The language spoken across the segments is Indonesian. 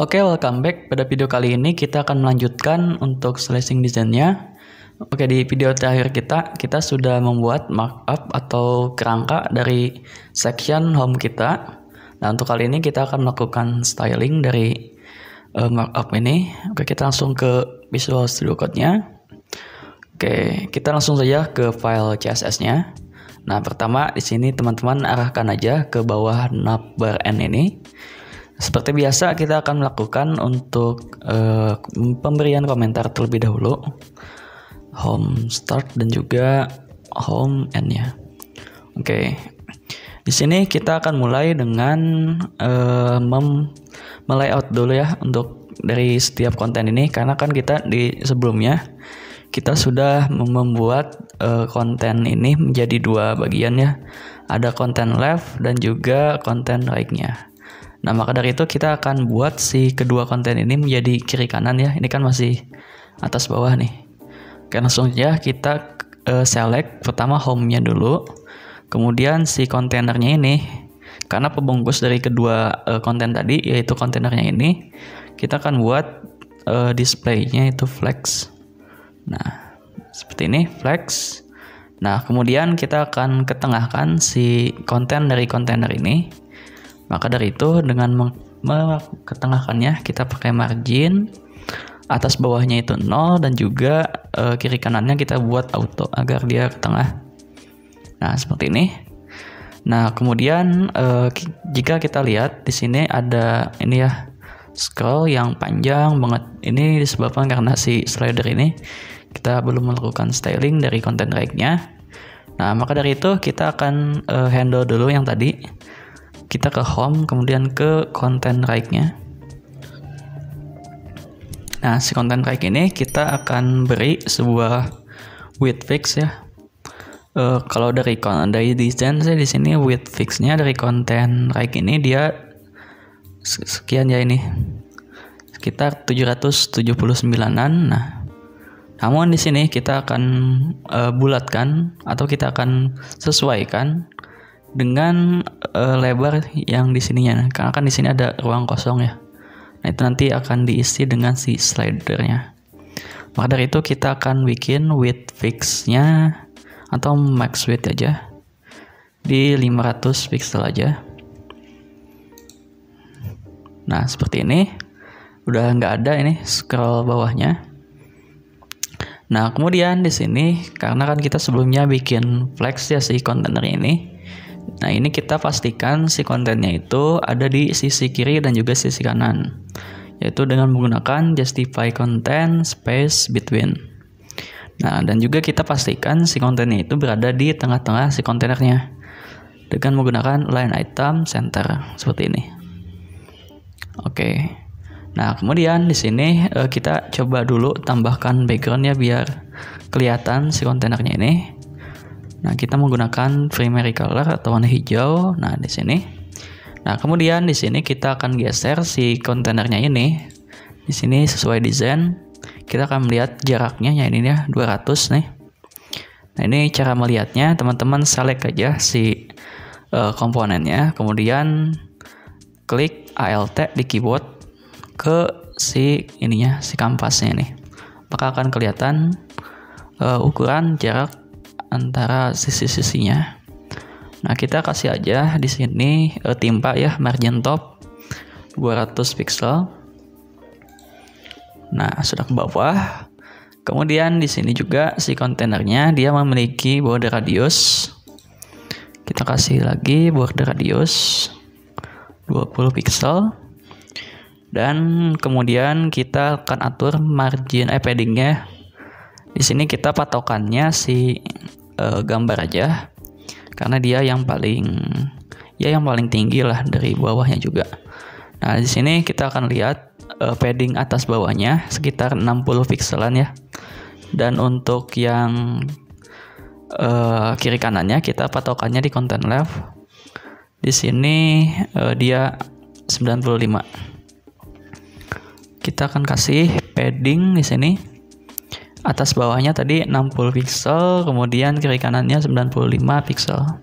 Oke, welcome back. Pada video kali ini kita akan melanjutkan untuk slicing desainnya. Oke, di video terakhir kita sudah membuat markup atau kerangka dari section home kita. Nah, untuk kali ini kita akan melakukan styling dari markup ini. Oke, kita langsung ke Visual Studio Code-nya. Oke, kita langsung saja ke file CSS-nya. Nah, pertama di sini teman-teman arahkan aja ke bawah navbar N ini. Seperti biasa kita akan melakukan untuk pemberian komentar terlebih dahulu, home start dan juga home end ya. Oke, di sini kita akan mulai dengan melayout dulu ya untuk dari setiap konten ini, karena kan kita di sebelumnya kita sudah membuat konten ini menjadi dua bagian ya, ada konten left dan juga konten right-nya. Nah, maka dari itu kita akan buat si kedua konten ini menjadi kiri kanan ya. Ini kan masih atas bawah nih. Oke, langsung aja kita select pertama home-nya dulu. Kemudian si kontainernya ini, karena pembungkus dari kedua konten tadi yaitu kontainernya ini, kita akan buat display-nya itu flex. Nah, seperti ini flex. Nah, kemudian kita akan ketengahkan si konten dari kontainer ini. Maka dari itu dengan ketengahkannya kita pakai margin, atas bawahnya itu 0 dan juga kiri kanannya kita buat auto agar dia ke tengah. Nah, seperti ini. Nah, kemudian jika kita lihat di sini ada ini ya, scroll yang panjang banget. Ini disebabkan karena si slider ini kita belum melakukan styling dari content right-nya. Nah, maka dari itu kita akan handle dulu yang tadi. Kita ke home, kemudian ke content right-nya. Nah, si content right ini kita akan beri sebuah width fix ya. Kalau dari desain saya di sini width fix-nya dari content right ini dia sekian ya, ini sekitar 779-an. Nah, namun di sini kita akan bulatkan atau kita akan sesuaikan dengan lebar yang di sininya, karena kan di sini ada ruang kosong ya. Nah, itu nanti akan diisi dengan si slidernya. Maka dari itu kita akan bikin width fix-nya atau max width aja di 500 pixel aja. Nah, seperti ini. Udah nggak ada ini scroll bawahnya. Nah, kemudian di sini karena kan kita sebelumnya bikin flex ya si kontainer ini. Nah, ini kita pastikan si kontennya itu ada di sisi kiri dan juga sisi kanan, yaitu dengan menggunakan justify content space between. Nah, dan juga kita pastikan si kontennya itu berada di tengah-tengah si kontainernya dengan menggunakan line item center seperti ini. Oke. Nah, kemudian di sini kita coba dulu tambahkan background ya biar kelihatan si kontainernya ini. Nah, kita menggunakan primary color atau warna hijau. Nah, di sini. Nah, kemudian di sini kita akan geser si kontainernya ini. Di sini sesuai desain, kita akan melihat jaraknya ya ini ya 200 nih. Nah, ini cara melihatnya, teman-teman select aja si komponennya, kemudian klik Alt di keyboard ke si ininya, si kanvasnya ini. Maka akan kelihatan ukuran jarak antara sisi-sisinya. Nah, kita kasih aja di sini timpa ya margin top 200 pixel. Nah, sudah ke bawah. Kemudian di sini juga si kontainernya dia memiliki border radius. Kita kasih lagi border radius 20 pixel. Dan kemudian kita akan atur margin paddingnya. Di sini kita patokannya si gambar aja, karena dia yang paling tinggi lah dari bawahnya juga. Nah, di sini kita akan lihat padding atas bawahnya sekitar 60 pixelan ya. Dan untuk yang kiri kanannya kita patokannya di content left. Di sini dia 95. Kita akan kasih padding di sini. Atas bawahnya tadi 60 pixel, kemudian kiri kanannya 95 pixel.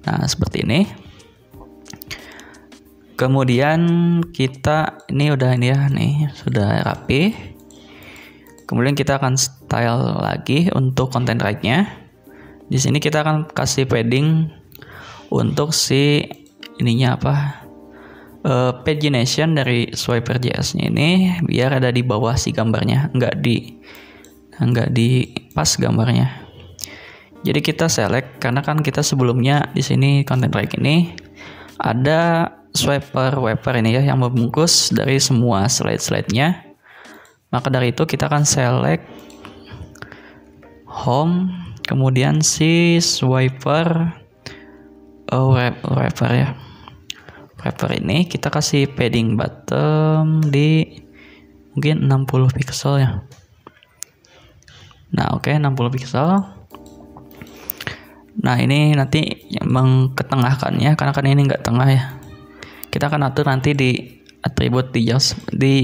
Nah, seperti ini. Kemudian kita ini udah ini ya, nih sudah rapi. Kemudian kita akan style lagi untuk content right-nya. Di sini kita akan kasih padding untuk si ininya apa? Pagination dari Swiper.js-nya ini biar ada di bawah si gambarnya, nggak di pas gambarnya. Jadi kita select karena kan kita sebelumnya di sini content right ini ada swiper wiper ini ya yang membungkus dari semua slide-slide-nya. Maka dari itu kita akan select home, kemudian si swiper wiper ya. Wrapper ini kita kasih padding bottom di mungkin 60 pixel ya. Nah, oke, 60 pixel. Nah, ini nanti mengketengahkannya karena kan ini nggak tengah ya. Kita akan atur nanti di atribut di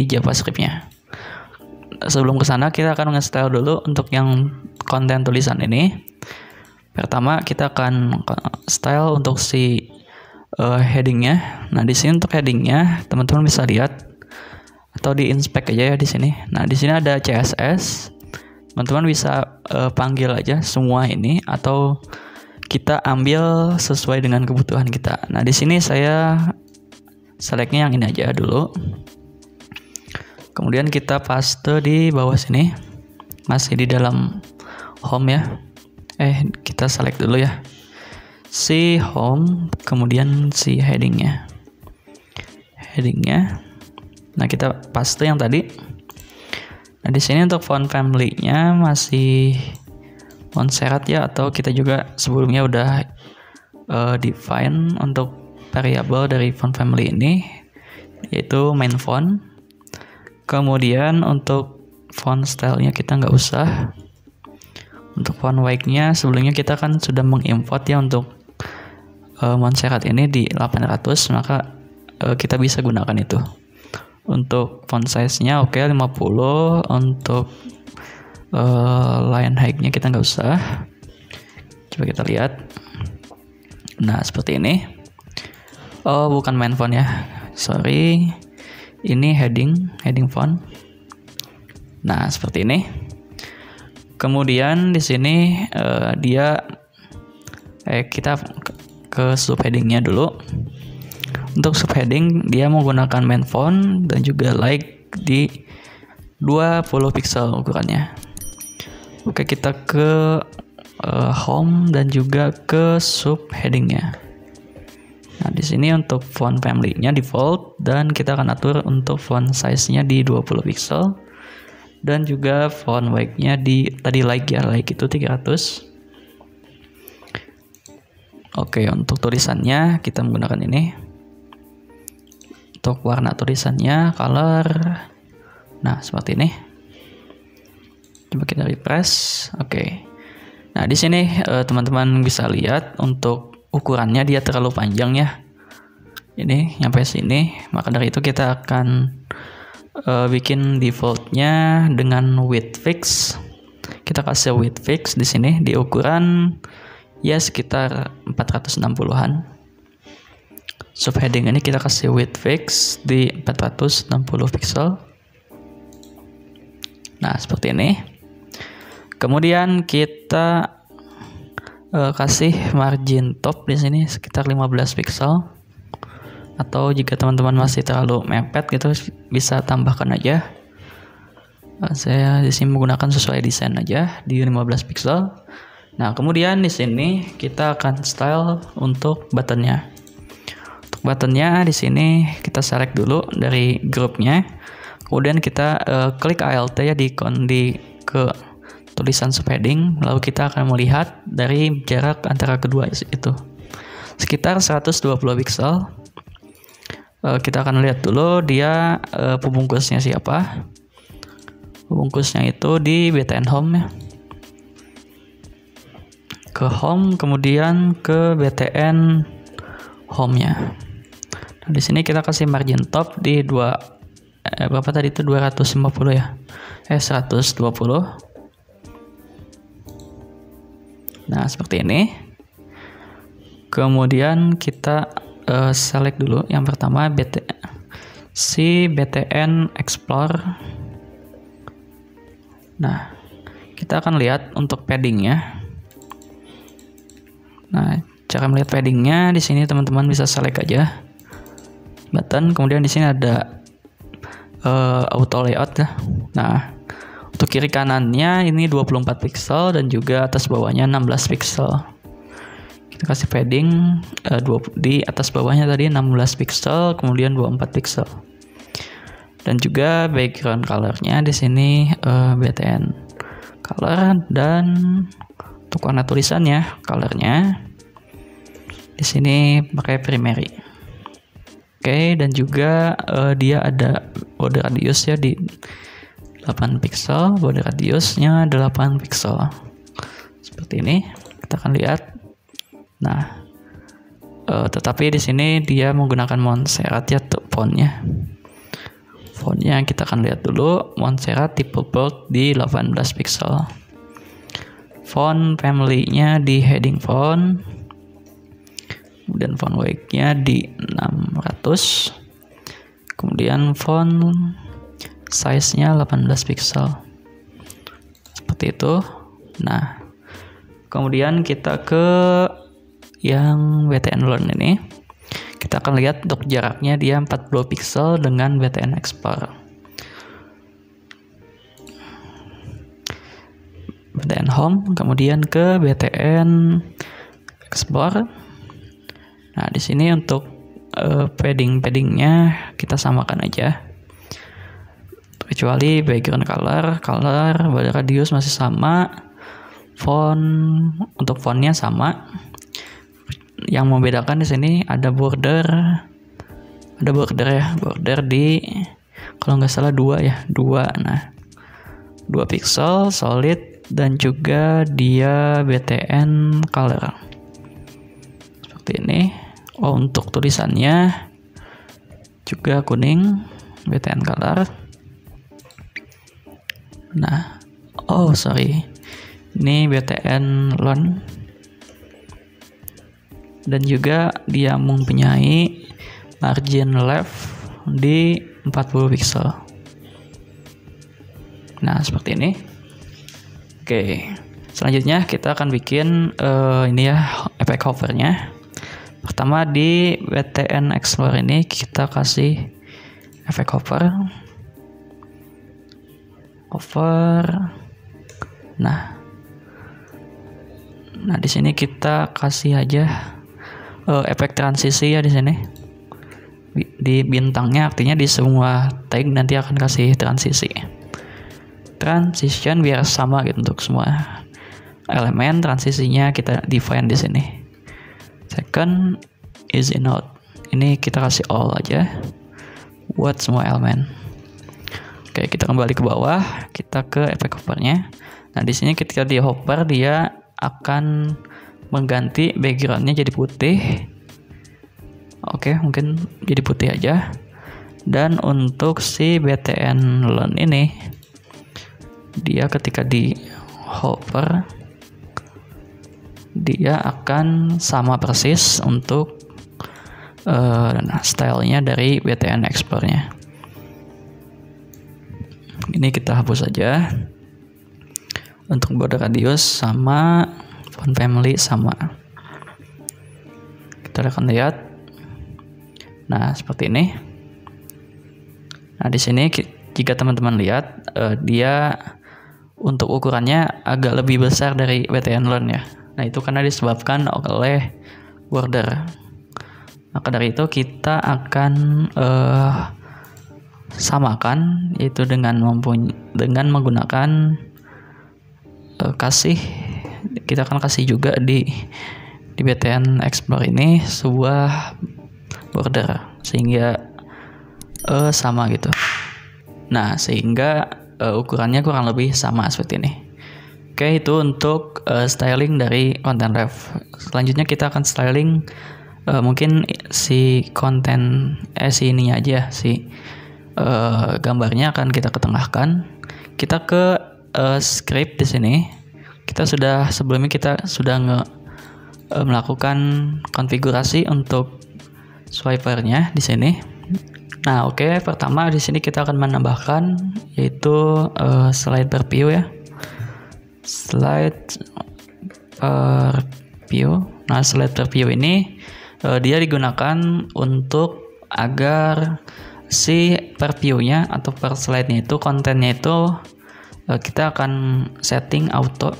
JavaScript-nya. Sebelum ke sana kita akan nge-style dulu untuk yang konten tulisan ini. Pertama kita akan style untuk si headingnya. Nah, di sini untuk headingnya teman-teman bisa lihat atau di inspect aja ya di sini. Nah, di sini ada CSS. Teman-teman bisa panggil aja semua ini atau kita ambil sesuai dengan kebutuhan kita. Nah, di sini saya selectnya yang ini aja dulu. Kemudian kita paste di bawah sini. Masih di dalam home ya. Kita select dulu ya. Si home, kemudian si headingnya. Nah, kita paste yang tadi. Nah, di sini untuk font family-nya masih Montserrat ya, atau kita juga sebelumnya udah define untuk variabel dari font family ini, yaitu main font. Kemudian untuk font style-nya kita nggak usah. Untuk font weight-nya sebelumnya kita kan sudah mengimport ya untuk Montserrat ini di 800, maka kita bisa gunakan itu. Untuk font size-nya oke 50, untuk line height-nya kita nggak usah. Coba kita lihat. Nah, seperti ini. Oh, bukan main font ya. Sorry. Ini heading font. Nah, seperti ini. Kemudian di sini kita ke subheading-nya dulu. Untuk subheading dia menggunakan main font dan juga like di 20 pixel ukurannya. Oke, kita ke home dan juga ke subheading-nya. Nah, di sini untuk font family-nya default dan kita akan atur untuk font size-nya di 20 pixel dan juga font weight-nya di tadi like itu 300. Oke, untuk tulisannya kita menggunakan ini. Untuk warna tulisannya color. Nah, seperti ini. Coba kita refresh. Oke. Nah, di sini teman-teman bisa lihat untuk ukurannya dia terlalu panjang ya. Ini sampai sini. Maka dari itu kita akan bikin defaultnya dengan width fix. Kita kasih width fix di sini di ukuran ya sekitar 460-an. Subheading ini kita kasih width fix di 460 pixel. Nah, seperti ini. Kemudian kita kasih margin top di sini sekitar 15 pixel. Atau jika teman-teman masih terlalu mepet gitu bisa tambahkan aja. Saya di sini menggunakan sesuai desain aja di 15 pixel. Nah, kemudian di sini kita akan style untuk buttonnya. Untuk buttonnya di sini kita select dulu dari grupnya. Kemudian kita klik Alt ya ke tulisan subheading. Lalu kita akan melihat dari jarak antara kedua itu sekitar 120 pixel. Kita akan lihat dulu dia pembungkusnya siapa. Pembungkusnya itu di BTN Home ya. Ke home, kemudian ke BTN home-nya. Nah, di sini kita kasih margin top di berapa tadi itu 250 ya. 120. Nah, seperti ini. Kemudian kita select dulu yang pertama BTN Explore. Nah, kita akan lihat untuk paddingnya. Nah, cara melihat paddingnya di sini teman-teman bisa select aja button, kemudian di sini ada auto layout ya. Nah, untuk kiri kanannya ini 24 pixel dan juga atas bawahnya 16 pixel. Kita kasih padding di atas bawahnya tadi 16 pixel, kemudian 24 pixel. Dan juga background colornya di sini BTN color, dan untuk warna tulisannya colornya di sini pakai primary. Oke, dan juga dia ada border radius ya di 8 pixel, border radiusnya 8 pixel. Seperti ini kita akan lihat. Nah, tetapi di sini dia menggunakan Montserrat ya untuk fontnya. Fontnya kita akan lihat dulu, Montserrat tipe bold di 18 pixel. Font family-nya di heading font, kemudian font weight-nya di 600, kemudian font size-nya 18 pixel. Seperti itu. Nah, kemudian kita ke yang BTN Learn ini. Kita akan lihat untuk jaraknya dia 40 pixel dengan BTN Explore. BTN Home, kemudian ke BTN Explore. Nah, di sini untuk paddingnya kita samakan aja. Kecuali background color, border radius masih sama. Untuk fontnya sama. Yang membedakan di sini ada border di, kalau nggak salah 2 ya, 2. Nah, 2 pixel solid dan juga dia BTN color seperti ini. Untuk tulisannya juga kuning, BTN color. Nah, ini BTN Learn. Dan juga dia mempunyai margin left di 40 pixel. Nah, seperti ini. Oke, selanjutnya kita akan bikin ini ya, efek hovernya. Pertama di BTN Explorer ini kita kasih efek hover. Nah, di sini kita kasih aja efek transisi ya di sini. Di bintangnya artinya di semua tag nanti akan kasih transisi. Transition biar sama gitu untuk semua elemen, transisinya kita define di sini. Second is in out. Ini kita kasih all aja buat semua elemen. Oke, kita kembali ke bawah, kita ke efek hovernya. Nah, di sini ketika dia hover dia akan mengganti backgroundnya jadi putih. Oke, mungkin jadi putih aja. Dan untuk si BTN Learn ini, dia ketika di hover dia akan sama persis untuk stylenya dari BTN Explorer-nya. Ini kita hapus aja. Untuk border radius sama, font family sama. Kita akan lihat. Nah, seperti ini. Nah, di sini jika teman-teman lihat dia untuk ukurannya agak lebih besar dari BTN Learn ya. Nah, itu karena disebabkan oleh border. Maka dari itu kita akan samakan, yaitu dengan menggunakan kita akan kasih juga di BTN Explorer ini sebuah border sehingga sama gitu. Nah, sehingga ukurannya kurang lebih sama seperti ini. Oke, itu untuk styling dari content ref. Selanjutnya kita akan styling mungkin si konten ininya aja, gambarnya akan kita ketengahkan. Kita ke script di sini. Sebelumnya kita sudah melakukan konfigurasi untuk swipernya di sini. Nah, oke, pertama di sini kita akan menambahkan yaitu slide per view ya. Slide per view. Nah, slide per view ini dia digunakan untuk agar si per view-nya atau per slide-nya itu kontennya itu kita akan setting auto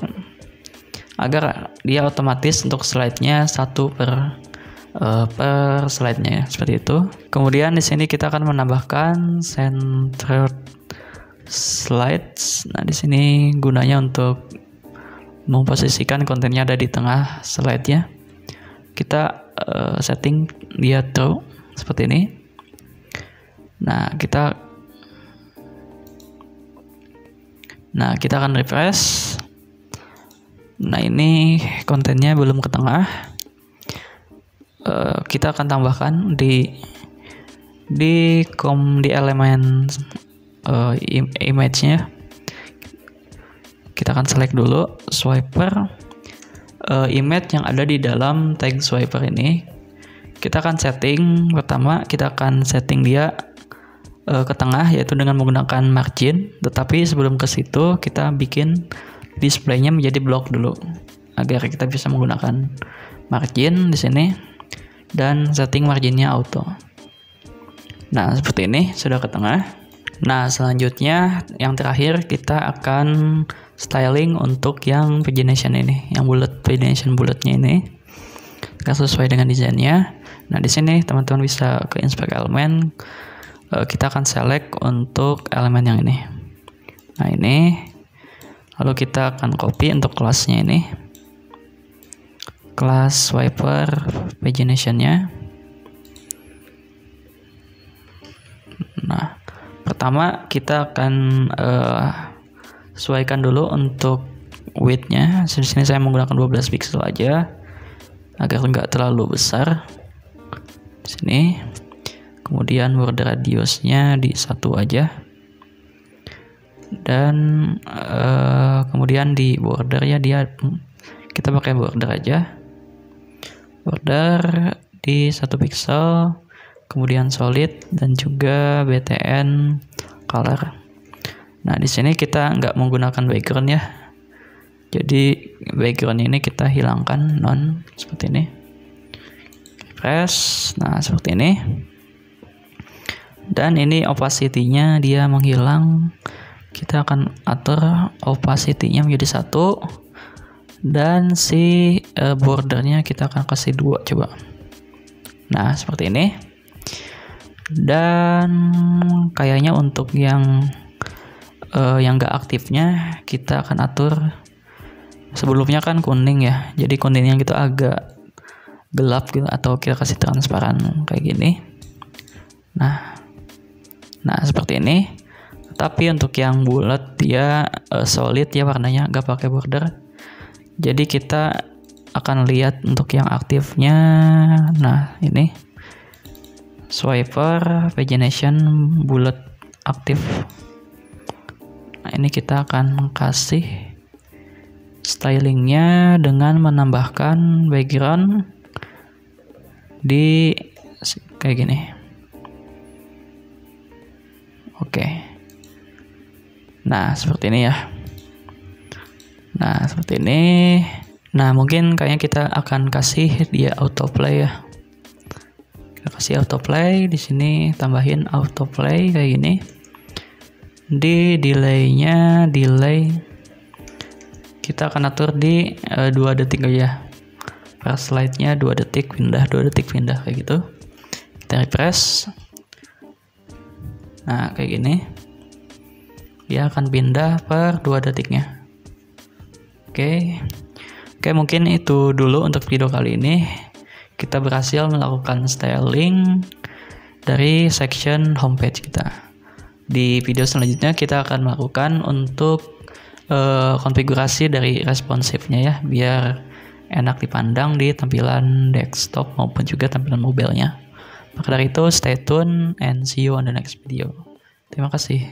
agar dia otomatis untuk slide-nya satu per slide-nya ya, seperti itu. Kemudian di sini kita akan menambahkan centered slides. Nah, di sini gunanya untuk memposisikan kontennya ada di tengah slide-nya. Kita setting dia true seperti ini. Nah, kita akan refresh. Nah, ini kontennya belum ke tengah. Kita akan tambahkan di elemen image-nya. Kita akan select dulu swiper image yang ada di dalam tag swiper ini. Kita akan setting, pertama kita akan setting dia ke tengah yaitu dengan menggunakan margin. Tetapi sebelum ke situ kita bikin displaynya menjadi block dulu agar kita bisa menggunakan margin di sini dan setting marginnya auto. Nah, seperti ini sudah ke tengah. Nah, selanjutnya yang terakhir kita akan styling untuk yang pagination ini, yang pagination bulatnya ini. Kita sesuai dengan desainnya. Nah, di sini teman-teman bisa ke inspect element. Kita akan select untuk elemen yang ini. Nah, ini. Lalu kita akan copy untuk kelasnya ini. Kelas swiper pagination-nya. Nah, pertama kita akan sesuaikan dulu untuk width-nya. Di sini saya menggunakan 12 pixel aja agar nggak terlalu besar. Di sini. Kemudian border radiusnya di 1 aja. Dan kemudian di border ya kita pakai border aja. Border di 1 pixel, kemudian solid dan juga BTN color. Nah, di sini kita nggak menggunakan background ya. Jadi background ini kita hilangkan non seperti ini. Press, nah seperti ini. Dan ini opacity-nya dia menghilang. Kita akan atur opacity-nya menjadi 1. Dan si bordernya kita akan kasih 2 coba. Nah, seperti ini. Dan kayaknya untuk yang gak aktifnya kita akan atur. Sebelumnya kan kuning ya. Jadi kuningnya gitu agak gelap gitu, atau kita kasih transparan kayak gini. Nah, seperti ini. Tapi untuk yang bulat dia solid ya warnanya, gak pakai border. Jadi kita akan lihat untuk yang aktifnya. Nah, ini swiper pagination bulat aktif. Nah, ini kita akan kasih stylingnya dengan menambahkan background di kayak gini. Oke. Nah, seperti ini ya. Nah, seperti ini. Nah, mungkin kayaknya kita akan kasih dia autoplay ya. Kita kasih autoplay di sini, tambahin autoplay kayak gini. Di delay-nya kita akan atur di 2 detik aja. Per slide-nya 2 detik pindah, 2 detik pindah kayak gitu. Kita refresh. Nah, kayak gini. Dia akan pindah per 2 detiknya. Oke, mungkin itu dulu untuk video kali ini. Kita berhasil melakukan styling dari section homepage kita. Di video selanjutnya kita akan melakukan untuk konfigurasi dari responsive-nya ya, biar enak dipandang di tampilan desktop maupun juga tampilan mobilenya. Maka dari itu, stay tune and see you on the next video. Terima kasih.